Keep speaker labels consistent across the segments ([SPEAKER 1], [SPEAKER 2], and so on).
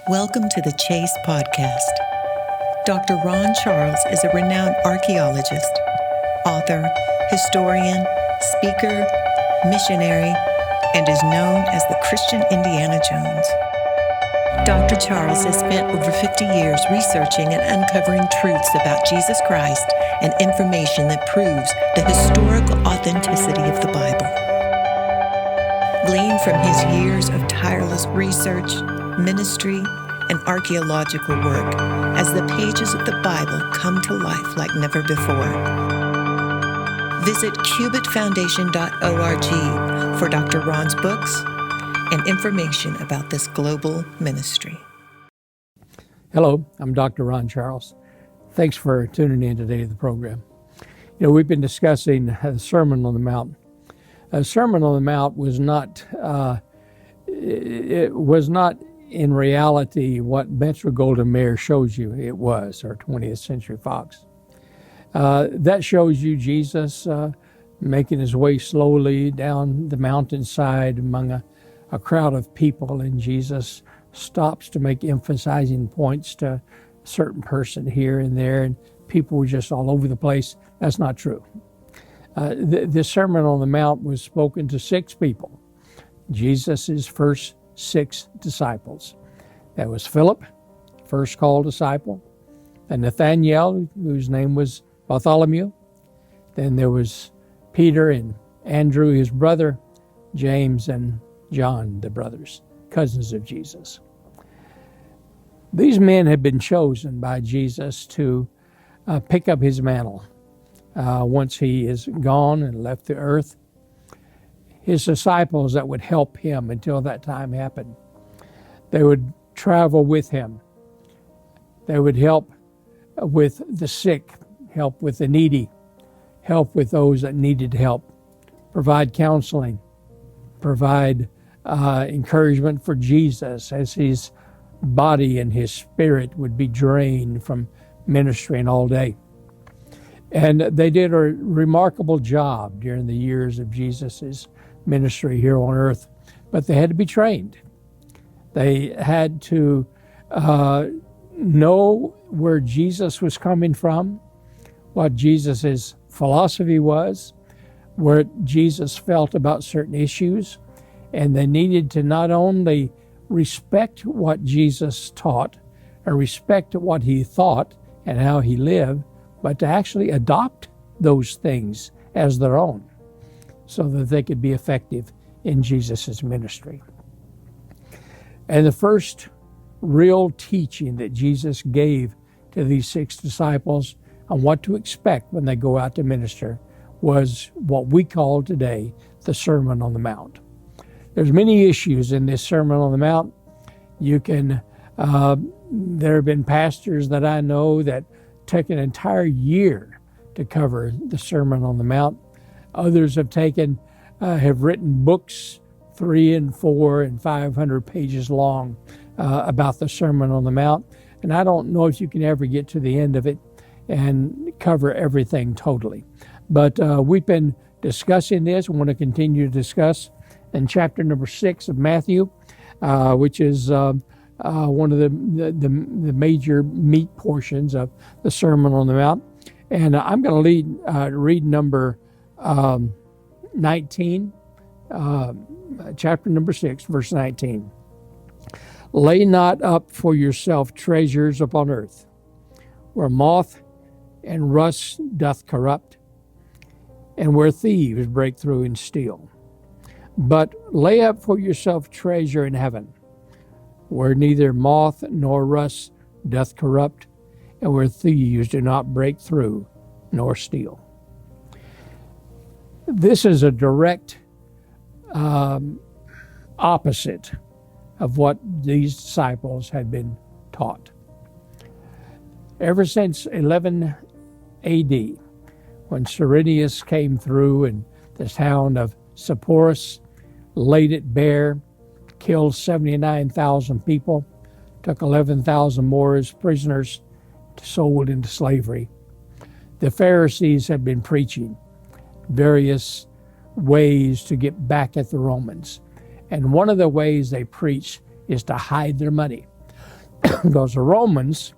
[SPEAKER 1] Welcome to the Chase Podcast. Dr. Ron Charles is a renowned archaeologist, author, historian, speaker, missionary, and is known as the Christian Indiana Jones. Dr. Charles has spent over 50 years researching and uncovering truths about Jesus Christ and information that proves the historical authenticity of the Bible. Gleaned from his years of tireless research, ministry, and archaeological work as the pages of the Bible come to life like never before. Visit cubitfoundation.org for Dr. Ron's books and information about this global ministry.
[SPEAKER 2] Hello, I'm Dr. Ron Charles. Thanks for tuning in today to the program. We've been discussing the Sermon on the Mount. A Sermon on the Mount was not in reality what Metro-Goldwyn-Mayer shows you it was, or 20th Century Fox. That shows you Jesus making his way slowly down the mountainside among a crowd of people, and Jesus stops to make emphasizing points to a certain person here and there, and people were just all over the place. That's not true. The Sermon on the Mount was spoken to 6 people, Jesus' first 6 disciples. That was Philip, first called disciple, and Nathanael, whose name was Bartholomew. Then there was Peter and Andrew, his brother, James and John, the brothers, cousins of Jesus. These men had been chosen by Jesus to pick up his mantle once he is gone and left the earth. His disciples that would help him until that time happened. They would travel with him. They would help with the sick, help with the needy, help with those that needed help, provide counseling, provide encouragement for Jesus as his body and his spirit would be drained from ministering all day. And they did a remarkable job during the years of Jesus' ministry here on earth, but they had to be trained. They had to know where Jesus was coming from, what Jesus' philosophy was, what Jesus felt about certain issues, and they needed to not only respect what Jesus taught or respect what he thought and how he lived, but to actually adopt those things as their own so that they could be effective in Jesus' ministry. And the first real teaching that Jesus gave to these 6 disciples on what to expect when they go out to minister was what we call today the Sermon on the Mount. There's many issues in this Sermon on the Mount. There have been pastors that I know that took an entire year to cover the Sermon on the Mount. Others have written books 3 and 4 and 500 pages long about the Sermon on the Mount. And I don't know if you can ever get to the end of it and cover everything totally. But we've been discussing this. We want to continue to discuss in chapter number 6 of Matthew, which is one of the major meat portions of the Sermon on the Mount. And I'm going to read number 19, chapter number 6, verse 19. Lay not up for yourself treasures upon earth, where moth and rust doth corrupt, and where thieves break through and steal. But lay up for yourself treasure in heaven, where neither moth nor rust doth corrupt, and where thieves do not break through nor steal. This is a direct opposite of what these disciples had been taught. Ever since 11 AD, when Cyrenius came through and the town of Sepphoris laid it bare, killed 79,000 people, took 11,000 more as prisoners, sold into slavery. The Pharisees had been preaching various ways to get back at the Romans. And one of the ways they preach is to hide their money. Because the Romans,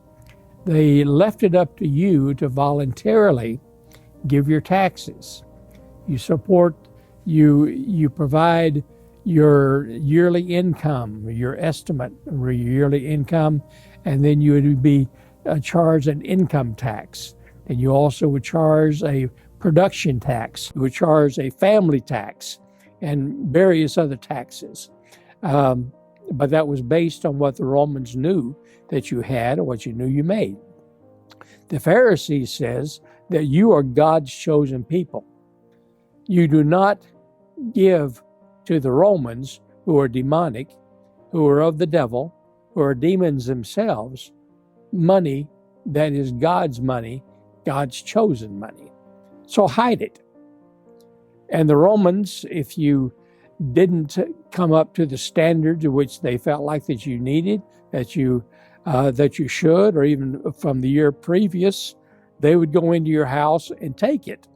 [SPEAKER 2] they left it up to you to voluntarily give your taxes. You support, you provide your yearly income, your estimate of your yearly income, and then you would be charged an income tax. And you also would charge a production tax. You would charge a family tax and various other taxes. But that was based on what the Romans knew that you had or what you knew you made. The Pharisee says that you are God's chosen people. You do not give to the Romans, who are demonic, who are of the devil, who are demons themselves, money that is God's money, God's chosen money. So hide it. And the Romans, if you didn't come up to the standard to which they felt like that you needed, that you should, or even from the year previous, they would go into your house and take it.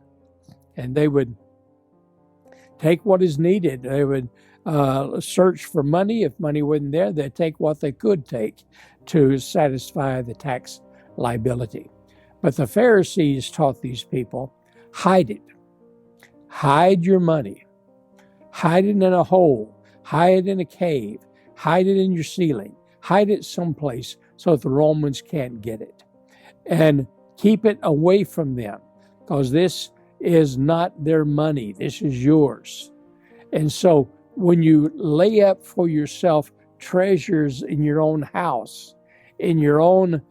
[SPEAKER 2] And they would take what is needed. They would search for money. If money wasn't there, they'd take what they could take to satisfy the tax liability. But the Pharisees taught these people, hide it. Hide your money. Hide it in a hole. Hide it in a cave. Hide it in your ceiling. Hide it someplace so that the Romans can't get it. And keep it away from them, because this is not their money. This is yours. And so when you lay up for yourself treasures in your own house, in your own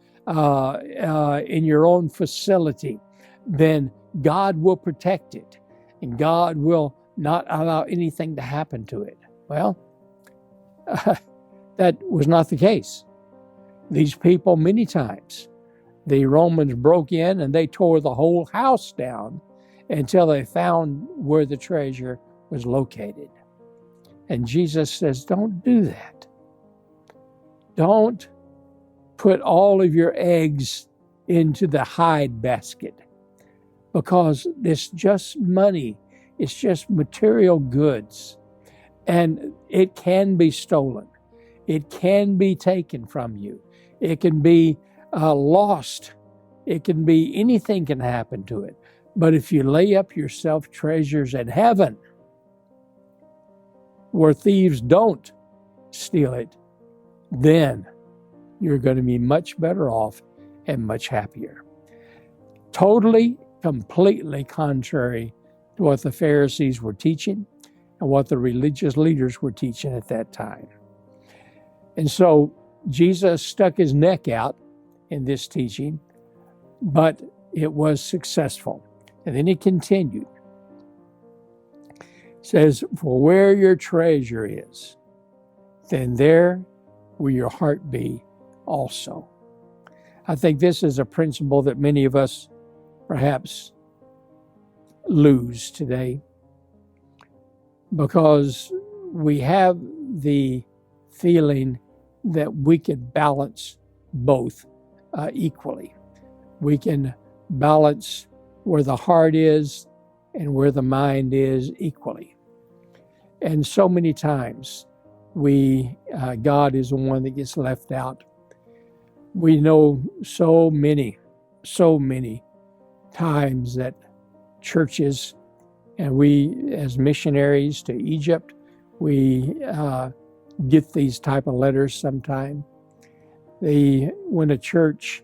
[SPEAKER 2] facility, then God will protect it, and God will not allow anything to happen to it. Well, that was not the case. These people, many times, the Romans broke in and they tore the whole house down until they found where the treasure was located. And Jesus says, don't do that. Don't put all of your eggs into the hide basket, because it's just money. It's just material goods, and it can be stolen. It can be taken from you. It can be lost. It can be, anything can happen to it. But if you lay up yourself treasures in heaven, where thieves don't steal it, then you're going to be much better off and much happier. Totally, completely contrary to what the Pharisees were teaching and what the religious leaders were teaching at that time. And so Jesus stuck his neck out in this teaching, but it was successful. And then he continued. It says, for where your treasure is, then there will your heart be also. I think this is a principle that many of us perhaps lose today, because we have the feeling that we can balance both equally. We can balance where the heart is and where the mind is equally. And so many times God is the one that gets left out. We know so many times that churches, and we as missionaries to Egypt, we get these type of letters sometime. When a church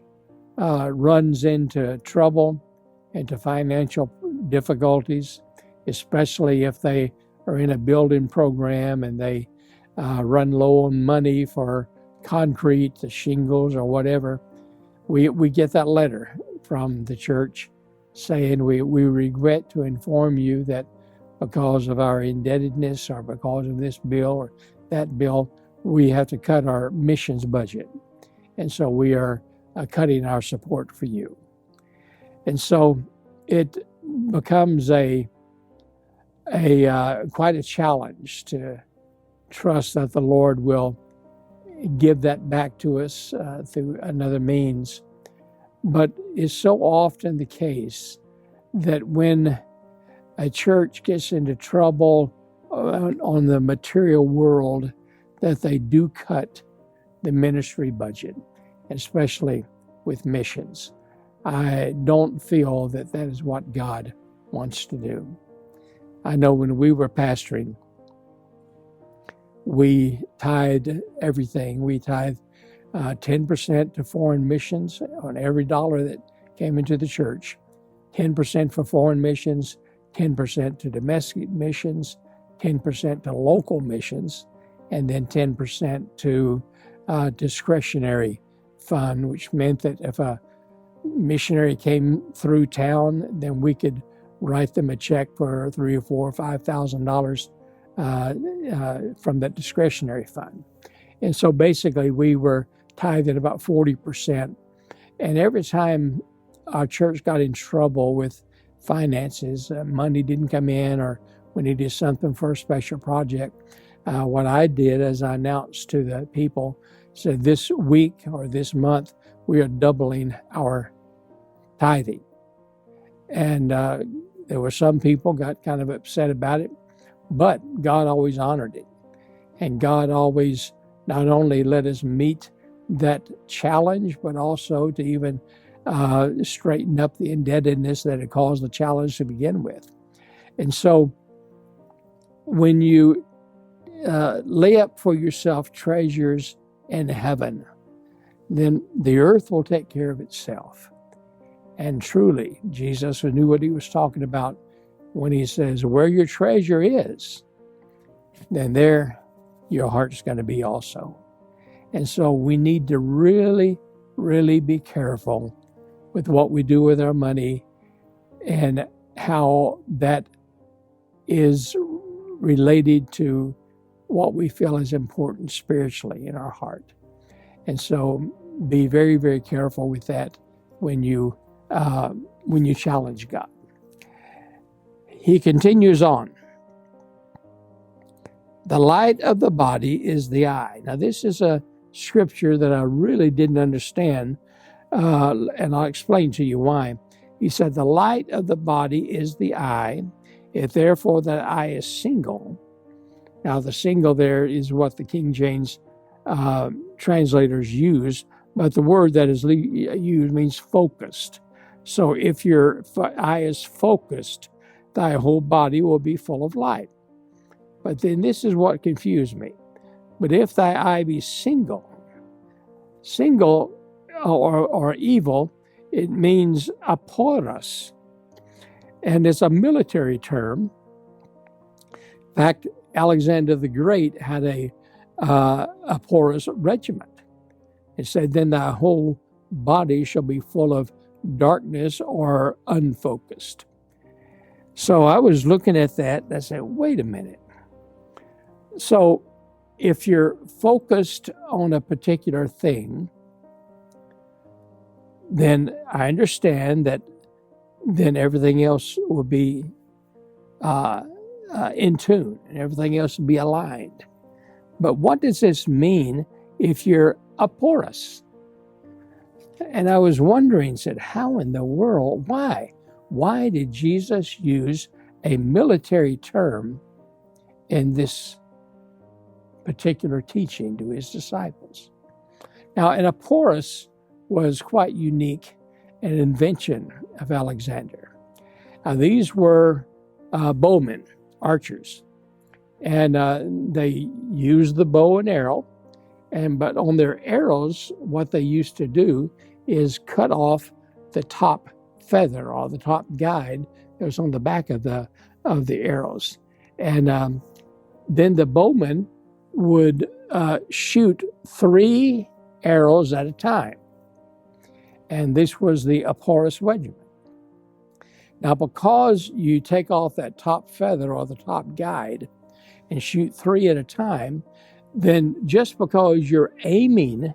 [SPEAKER 2] runs into trouble, into financial difficulties, especially if they are in a building program and they run low on money for concrete, the shingles or whatever, we get that letter from the church saying, we regret to inform you that because of our indebtedness or because of this bill or that bill, we have to cut our missions budget. And so we are cutting our support for you. And so it becomes quite a challenge to trust that the Lord will give that back to us through another means. But it's so often the case that when a church gets into trouble on the material world, that they do cut the ministry budget. especially with missions. I don't feel that that is what God wants to do. I know when we were pastoring, we tithed everything. We tithed 10% to foreign missions on every dollar that came into the church, 10% for foreign missions, 10% to domestic missions, 10% to local missions, and then 10% to discretionary fund, which meant that if a missionary came through town, then we could write them a check for $3,000 or $4,000 or $5,000 from that discretionary fund. And so basically we were tithed at about 40%. And every time our church got in trouble with finances, money didn't come in, or we needed something for a special project, what I did is I announced to the people, said this week or this month, we are doubling our tithing. And there were some people got kind of upset about it, but God always honored it. And God always not only let us meet that challenge, but also to even straighten up the indebtedness that had caused the challenge to begin with. And so when you lay up for yourself treasures in heaven, then the earth will take care of itself. And truly, Jesus knew what he was talking about when he says, where your treasure is, then there your heart's going to be also. And so we need to really, really be careful with what we do with our money and how that is related to what we feel is important spiritually in our heart. And so be very, very careful with that when you challenge God. He continues on. The light of the body is the eye. Now, this is a scripture that I really didn't understand, and I'll explain to you why. He said, the light of the body is the eye. If therefore that eye is single. Now, the single there is what the King James translators use, but the word that is used means focused. So if your eye is focused, thy whole body will be full of light. But then this is what confused me. But if thy eye be single or evil, it means aporos. And it's a military term. In fact, Alexander the Great had a porous regiment. It said, then thy whole body shall be full of darkness or unfocused. So I was looking at that and I said, wait a minute. So if you're focused on a particular thing, then I understand that then everything else will be in tune and everything else will be aligned. But what does this mean if you're aporous? And I was wondering, said, how in the world, why? Why did Jesus use a military term in this particular teaching to his disciples? Now, an aporous was quite unique, an invention of Alexander. Now, these were bowmen, archers, and they used the bow and arrow. But on their arrows, what they used to do is cut off the top feather or the top guide that was on the back of the arrows. And then the bowman would shoot 3 arrows at a time. And this was the aporous regiment. Now, because you take off that top feather or the top guide and shoot 3 at a time, then just because you're aiming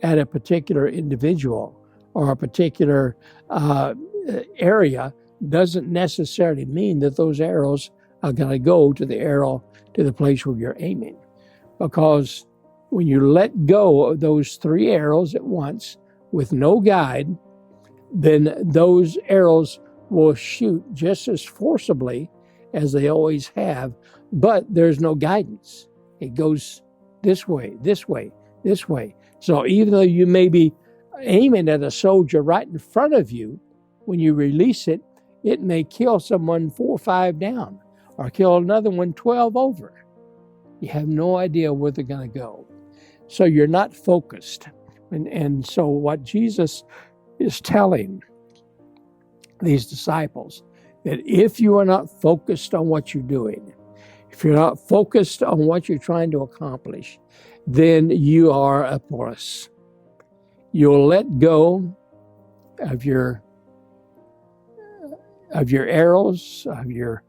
[SPEAKER 2] at a particular individual or a particular area doesn't necessarily mean that those arrows are going to go to the place where you're aiming. Because when you let go of those 3 arrows at once with no guide, then those arrows will shoot just as forcibly as they always have, but there's no guidance. It goes this way, this way, this way. So even though you may be aiming at a soldier right in front of you, when you release it, it may kill someone 4 or 5 down, or kill another one 12 over. You have no idea where they're going to go. So you're not focused. And so what Jesus is telling these disciples, that if you are not focused on what you're doing, if you're not focused on what you're trying to accomplish, then you are a porous. You'll let go of your arrows, of your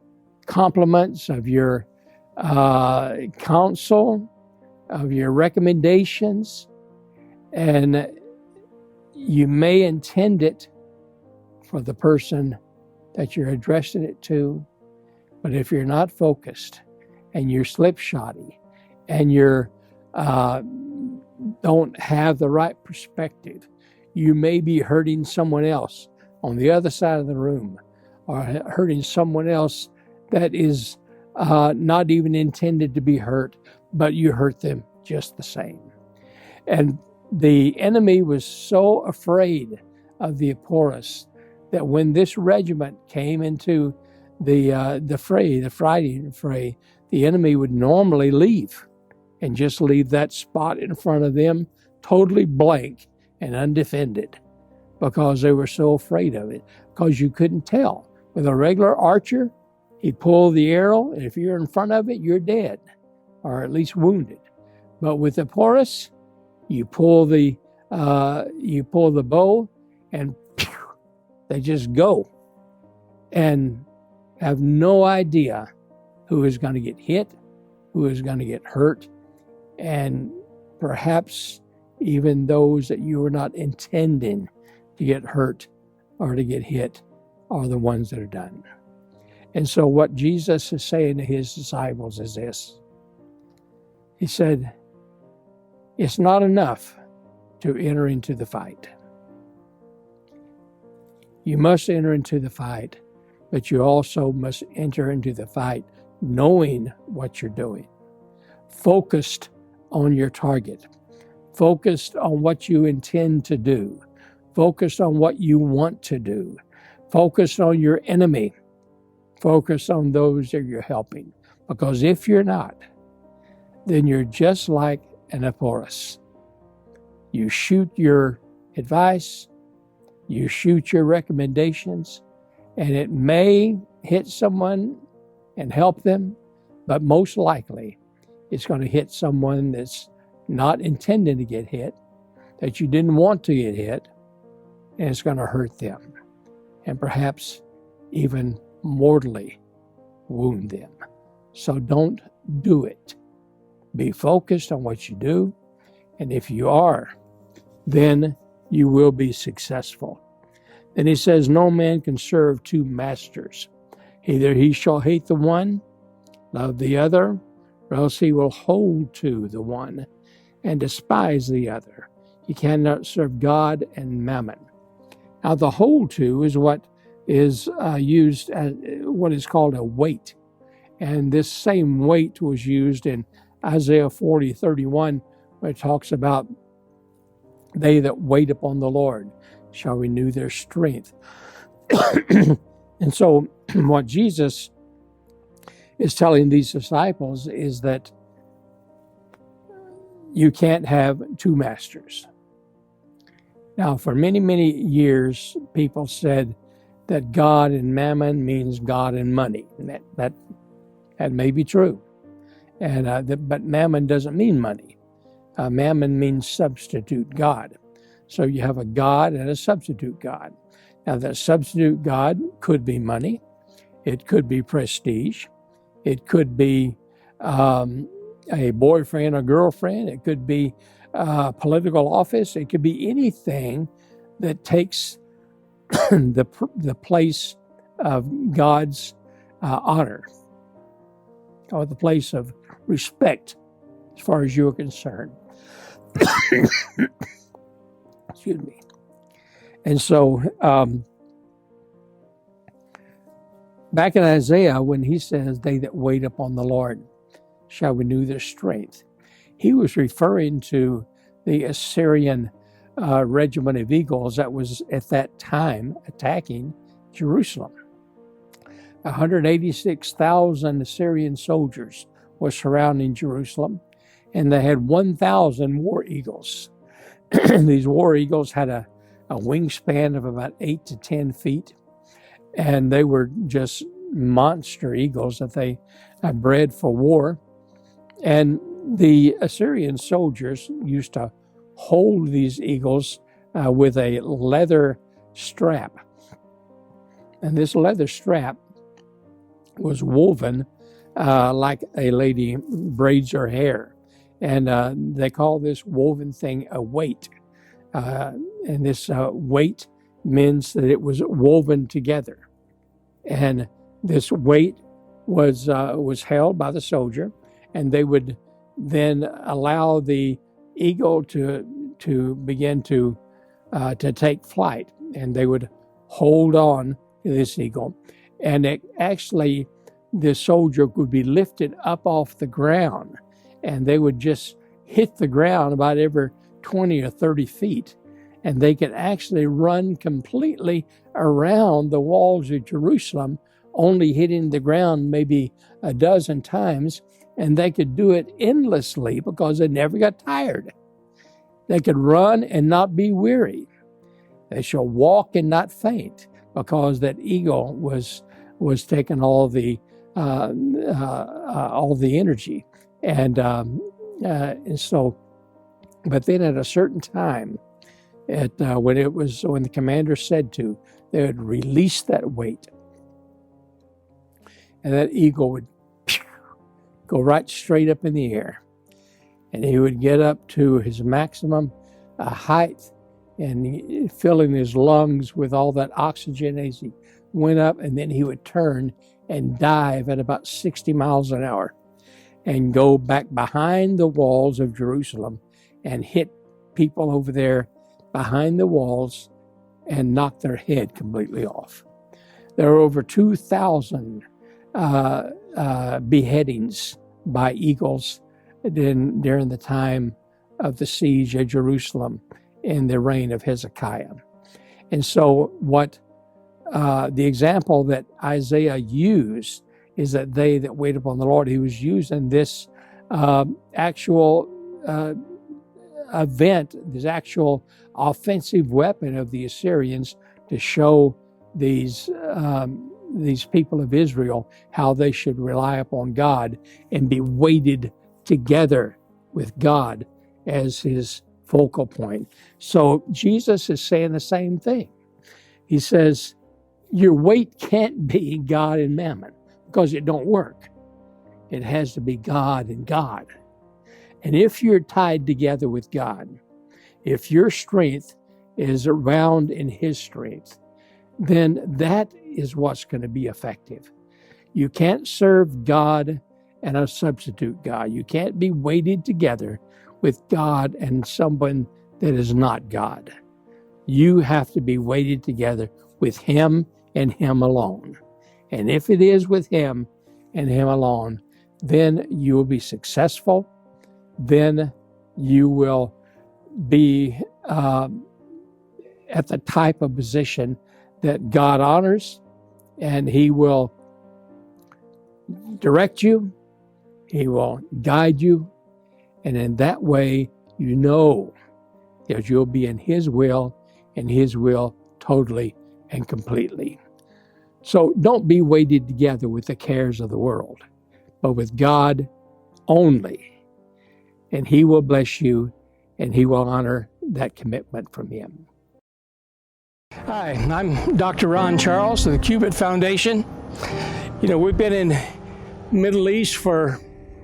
[SPEAKER 2] compliments, of your counsel, of your recommendations, and you may intend it for the person that you're addressing it to, but if you're not focused and you're slipshotty and you're don't have the right perspective, you may be hurting someone else on the other side of the room, or hurting someone else that is not even intended to be hurt, but you hurt them just the same. And the enemy was so afraid of the Eporus that when this regiment came into the Friday fray, the enemy would normally leave and just leave that spot in front of them totally blank and undefended, because they were so afraid of it, because you couldn't tell. With a regular archer, he pulled the arrow, and if you're in front of it, you're dead, or at least wounded. But with the Porus, you pull the bow, and pew, they just go, and have no idea who is going to get hit, who is going to get hurt, and perhaps even those that you were not intending to get hurt or to get hit are the ones that are done. And so what Jesus is saying to his disciples is this. He said, it's not enough to enter into the fight. You must enter into the fight, but you also must enter into the fight knowing what you're doing, focused on your target, focused on what you intend to do, focused on what you want to do, focused on your enemy, focused on those that you're helping. Because if you're not, then you're just like an Eporus. You shoot your advice, you shoot your recommendations, and it may hit someone and help them, but most likely it's going to hit someone that's not intended to get hit, that you didn't want to get hit, and it's going to hurt them, and perhaps even mortally wound them. So don't do it. Be focused on what you do, and if you are, then you will be successful. Then he says, no man can serve 2 masters. Either he shall hate the one, love the other, or else he will hold to the one and despise the other. He cannot serve God and mammon. Now, the hold to is what is used as what is called a weight. And this same weight was used in Isaiah 40:31, where it talks about they that wait upon the Lord shall renew their strength. And so what Jesus is telling these disciples is that you can't have 2 masters. Now, for many, many years, people said that God and mammon means God and money. And that may be true. But mammon doesn't mean money. Mammon means substitute God. So you have a God and a substitute God. Now, that substitute God could be money. It could be prestige. It could be a boyfriend or girlfriend. It could be political office. It could be anything that takes the place of God's honor, or the place of respect as far as you're concerned. Excuse me. And so back in Isaiah, when he says, they that wait upon the Lord shall renew their strength, he was referring to the Assyrian regiment of eagles that was at that time attacking Jerusalem. 186,000 Assyrian soldiers were surrounding Jerusalem, and they had 1,000 war eagles. These war eagles had a wingspan of about 8 to 10 feet, and they were just monster eagles that they bred for war. And the Assyrian soldiers used to hold these eagles with a leather strap. And this leather strap was woven like a lady braids her hair. And they call this woven thing a weight. And this weight means that it was woven together. And this weight was held by the soldier, and they would then allow the eagle to begin to take flight, and they would hold on to this eagle, and the soldier would be lifted up off the ground, and they would just hit the ground about every 20 or 30 feet, and they could actually run completely around the walls of Jerusalem, only hitting the ground maybe a dozen times, and they could do it endlessly because they never got tired. They could run and not be weary. They shall walk and not faint, because that eagle was taking all the energy, and so. But then at a certain time, when the commander said to, they would release that weight, and that eagle would go right straight up in the air, and he would get up to his maximum height, and filling his lungs with all that oxygen as he went up, and then he would turn and dive at about 60 miles an hour and go back behind the walls of Jerusalem and hit people over there behind the walls and knock their head completely off. There were over 2,000 beheadings by eagles during the time of the siege of Jerusalem in the reign of Hezekiah. And so what the example that Isaiah used is that they that wait upon the Lord, he was using this actual event, this actual offensive weapon of the Assyrians to show these people of Israel how they should rely upon God and be weighted together with God as his focal point. So Jesus is saying the same thing. He says, your weight can't be God and mammon because it don't work. It has to be God and God. And if you're tied together with God, if your strength is around in his strength, then that is what's going to be effective. You can't serve God and a substitute God. You can't be weighted together with God and someone that is not God. You have to be weighted together with him and him alone. And if it is with him and him alone, then you will be successful. Then you will be at the type of position that God honors, and he will direct you, he will guide you, and in that way you know that you'll be in his will, and his will totally and completely. So don't be weighted together with the cares of the world, but with God only, and he will bless you, and he will honor that commitment from him.
[SPEAKER 3] Hi, I'm Dr. Ron Charles of the Cubit Foundation. You know, we've been in Middle East for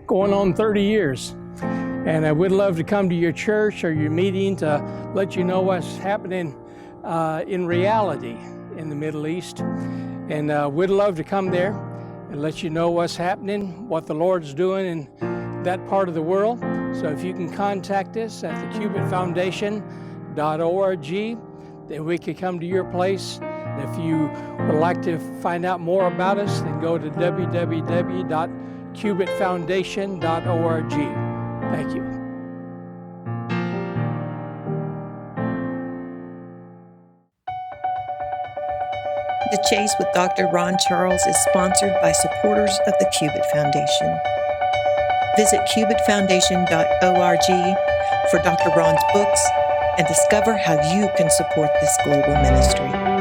[SPEAKER 3] going on 30 years, and I would love to come to your church or your meeting to let you know what's happening in reality in the Middle East. And we'd love to come there and let you know what's happening, what the Lord's doing in that part of the world. So if you can contact us at thecubitfoundation.org, then we could come to your place. And if you would like to find out more about us, then go to www.cubitfoundation.org. Thank you.
[SPEAKER 1] The Chase with Dr. Ron Charles is sponsored by supporters of the Cubit Foundation. Visit cubitfoundation.org for Dr. Ron's books and discover how you can support this global ministry.